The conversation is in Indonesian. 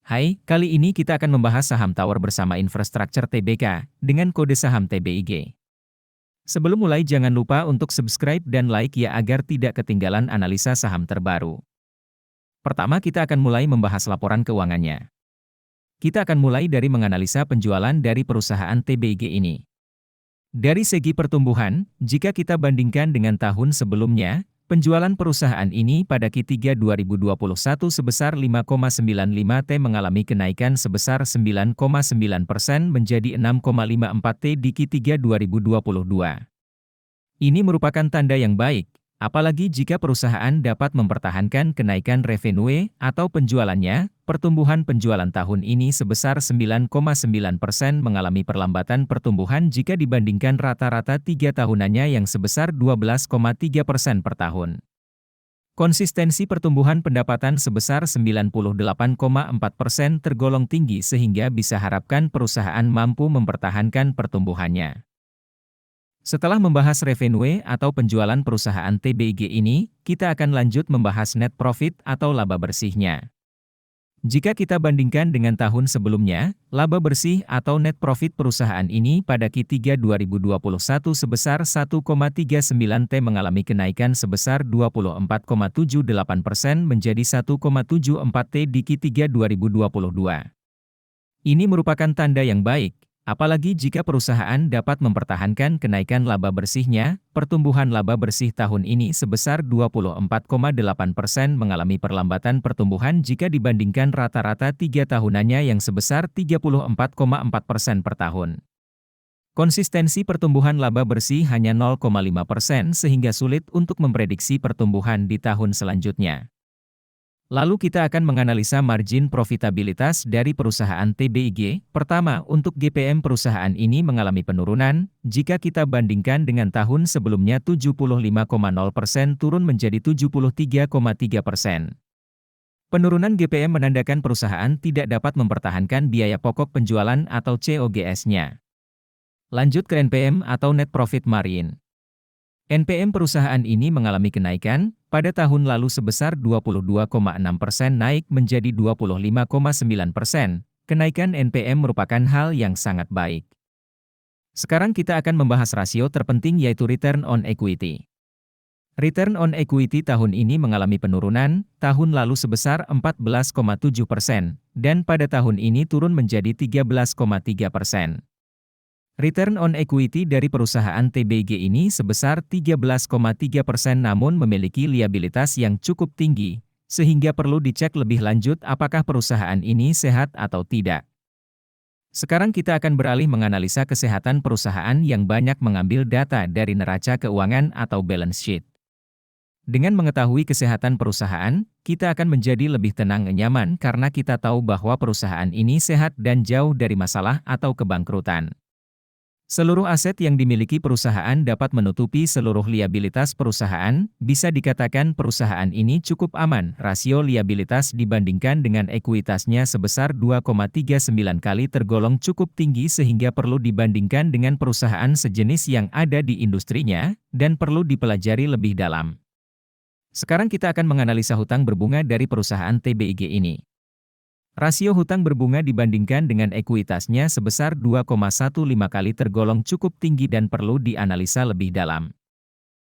Hai, kali ini kita akan membahas saham Tower bersama Infrastructure Tbk, dengan kode saham TBIG. Sebelum mulai jangan lupa untuk subscribe dan like ya agar tidak ketinggalan analisa saham terbaru. Pertama kita akan mulai membahas laporan keuangannya. Kita akan mulai dari menganalisa penjualan dari perusahaan TBIG ini. Dari segi pertumbuhan, jika kita bandingkan dengan tahun sebelumnya, penjualan perusahaan ini pada Q3 2021 sebesar 5,95 T mengalami kenaikan sebesar 9,9% menjadi 6,54 T di Q3 2022. Ini merupakan tanda yang baik, apalagi jika perusahaan dapat mempertahankan kenaikan revenue atau penjualannya. Pertumbuhan penjualan tahun ini sebesar 9,9% mengalami perlambatan pertumbuhan jika dibandingkan rata-rata 3 tahunannya yang sebesar 12,3% per tahun. Konsistensi pertumbuhan pendapatan sebesar 98,4% tergolong tinggi sehingga bisa harapkan perusahaan mampu mempertahankan pertumbuhannya. Setelah membahas revenue atau penjualan perusahaan TBIG ini, kita akan lanjut membahas net profit atau laba bersihnya. Jika kita bandingkan dengan tahun sebelumnya, laba bersih atau net profit perusahaan ini pada Q3 2021 sebesar 1,39 T mengalami kenaikan sebesar 24,78% menjadi 1,74 T di Q3 2022. Ini merupakan tanda yang baik, apalagi jika perusahaan dapat mempertahankan kenaikan laba bersihnya. Pertumbuhan laba bersih tahun ini sebesar 24,8% mengalami perlambatan pertumbuhan jika dibandingkan rata-rata 3 tahunannya yang sebesar 34,4% per tahun. Konsistensi pertumbuhan laba bersih hanya 0,5% sehingga sulit untuk memprediksi pertumbuhan di tahun selanjutnya. Lalu kita akan menganalisa margin profitabilitas dari perusahaan TBIG. Pertama, untuk GPM perusahaan ini mengalami penurunan, jika kita bandingkan dengan tahun sebelumnya 75,0% turun menjadi 73,3%. Penurunan GPM menandakan perusahaan tidak dapat mempertahankan biaya pokok penjualan atau COGS-nya. Lanjut ke NPM atau Net Profit Margin. NPM perusahaan ini mengalami kenaikan, pada tahun lalu sebesar 22,6% naik menjadi 25,9%. Kenaikan NPM merupakan hal yang sangat baik. Sekarang kita akan membahas rasio terpenting yaitu Return on Equity. Return on Equity tahun ini mengalami penurunan, tahun lalu sebesar 14,7%, dan pada tahun ini turun menjadi 13,3%. Return on equity dari perusahaan TBIG ini sebesar 13,3% namun memiliki liabilitas yang cukup tinggi, sehingga perlu dicek lebih lanjut apakah perusahaan ini sehat atau tidak. Sekarang kita akan beralih menganalisa kesehatan perusahaan yang banyak mengambil data dari neraca keuangan atau balance sheet. Dengan mengetahui kesehatan perusahaan, kita akan menjadi lebih tenang dan nyaman karena kita tahu bahwa perusahaan ini sehat dan jauh dari masalah atau kebangkrutan. Seluruh aset yang dimiliki perusahaan dapat menutupi seluruh liabilitas perusahaan, bisa dikatakan perusahaan ini cukup aman. Rasio liabilitas dibandingkan dengan ekuitasnya sebesar 2,39 kali tergolong cukup tinggi sehingga perlu dibandingkan dengan perusahaan sejenis yang ada di industrinya, dan perlu dipelajari lebih dalam. Sekarang kita akan menganalisa hutang berbunga dari perusahaan TBIG ini. Rasio hutang berbunga dibandingkan dengan ekuitasnya sebesar 2,15 kali tergolong cukup tinggi dan perlu dianalisa lebih dalam.